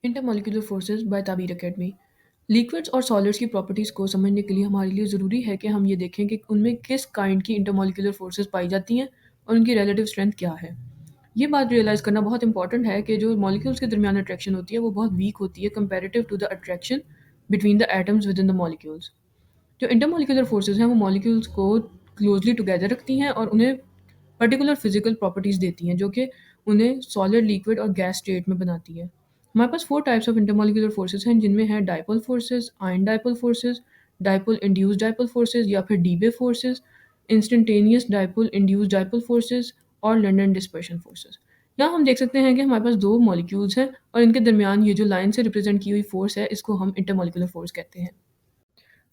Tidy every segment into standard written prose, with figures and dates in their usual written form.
Intermolecular forces by Tabeer academy. Liquids और solids की properties को समझने के लिए हमारे लिए ज़रूरी है कि हम ये देखें कि उनमें किस काइंड की इंटरमॉलिक्यूलर फोर्सेस पाई जाती हैं और उनकी रिलेटिव स्ट्रेंथ क्या है। ये बात रियलाइज़ करना बहुत इंपॉर्टेंट है कि जो मॉलिक्यूल्स के दरमियान अट्रैक्शन होती है वो बहुत वीक होती है comparative to the attraction between the atoms within the molecules. जो इंटरमॉलिक्यूलर फोर्सेस हैं वो मॉलिक्यूल्स को क्लोजली टुगेदर रखती हैं और उन्हें पर्टिकुलर फिजिकल प्रॉपर्टीज़ देती हैं जो कि उन्हें सॉलिड, लिक्विड और गैस स्टेट में बनाती है। हमारे पास 4 टाइप्स ऑफ इंटरमॉलिक्यूलर फोर्सेस हैं जिनमें है dipole forces, ion dipole forces, dipole induced dipole forces या फिर Debye forces, instantaneous dipole induced dipole forces और लंडन डिस्पर्शन फोर्सेस। यहाँ हम देख सकते हैं कि हमारे पास 2 मॉलिक्यूल्स हैं और इनके दरमियान ये जो लाइन से रिप्रेजेंट की हुई फोर्स है इसको हम इंटरमॉलिक्यूलर फोर्स कहते हैं।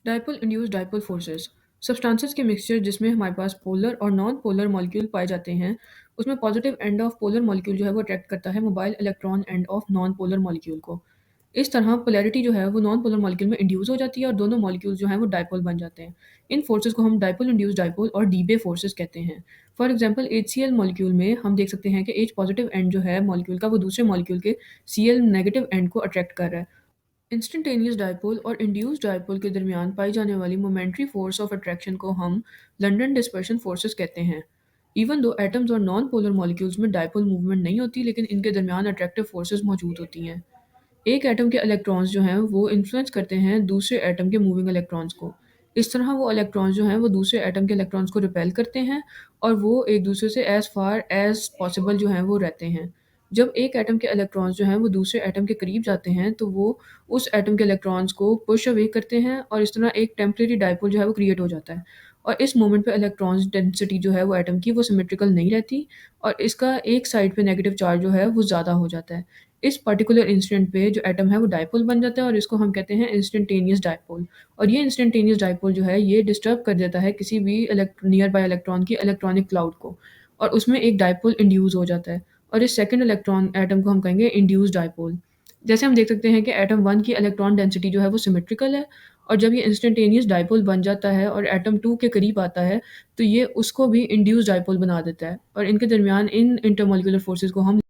Dipole induced dipole forces substances के मिक्सचर जिसमें हमारे पास पोलर और नॉन पोलर मॉलिक्यूल पाए जाते हैं, उसमें positive end of polar molecule जो है वो अट्रैक्ट करता है mobile electron end of non polar molecule को। इस तरह पोलैरिटी जो है वो नॉन पोलर मॉलिक्यूल में इंड्यूस हो जाती है और दोनों मॉलिक्यूल जो हैं वो डाइपोल बन जाते हैं। इन फोर्सेस को हम डाइपोल इंड्यूस्ड डाइपोल और डीबे फोर्सेस कहते हैं। फॉर एग्जांपल HCl मॉलिक्यूल में हम देख सकते हैं कि H पॉजिटिव एंड जो है मॉलिक्यूल का वो दूसरे मॉलिक्यूल के Cl नेगेटिव एंड को अट्रैक्ट कर रहा है। इंस्टेंटेनियस डायपोल और इंड्यूस्ड डायपोल के दरमियान पाई जाने वाली मोमेंटरी फोर्स ऑफ अट्रैक्शन को हम लंडन डिस्पर्शन फोर्सेस कहते हैं। इवन दो एटम्स और नॉन पोलर मॉलिक्यूल्स में डायपोल मूवमेंट नहीं होती लेकिन इनके दरमियान अट्रैक्टिव फोर्सेस मौजूद होती हैं। एक एटम के इलेक्ट्रॉन्स जो हैं वो इन्फ्लुएंस करते हैं दूसरे एटम के मूविंग इलेक्ट्रॉन्स को। इस तरह वो इलेक्ट्रॉन्स जो हैं वो दूसरे एटम के इलेक्ट्रॉन्स को रिपेल करते हैं और वो एक दूसरे से एज फार एज पॉसिबल जो हैं वो रहते हैं। जब एक एटम के इलेक्ट्रॉन्स जो हैं वो दूसरे एटम के करीब जाते हैं तो वो उस एटम के इलेक्ट्रॉन्स को पुश अवे करते हैं और इस तरह एक टेम्परेरी डायपोल जो है वो क्रिएट हो जाता है। और इस मोमेंट पे इलेक्ट्रॉन्स डेंसिटी जो है वो एटम की वो सिमेट्रिकल नहीं रहती और इसका एक साइड पे नेगेटिव चार्ज जो है वो ज़्यादा हो जाता है। इस पर्टिकुलर इंस्टेंट पे जो एटम है वो डायपोल बन जाता है और इसको हम कहते हैं इंस्टेंटेनियस डायपोल। और ये इंस्टेंटेनियस डायपोल जो है ये डिस्टर्ब कर देता है किसी भी नियर बाय इलेक्ट्रॉन की इलेक्ट्रॉनिक क्लाउड को और उसमें एक डायपोल इंड्यूस हो जाता है और इस सेकंड इलेक्ट्रॉन एटम को हम कहेंगे इंड्यूस्ड डायपोल। जैसे हम देख सकते हैं कि एटम 1 की इलेक्ट्रॉन डेंसिटी जो है वो सिमेट्रिकल है और जब ये इंस्टेंटेनियस डायपोल बन जाता है और एटम 2 के करीब आता है तो ये उसको भी इंड्यूस्ड डायपोल बना देता है और इनके दरमियान इन इंटरमॉलिक्यूलर फोर्सेस को हम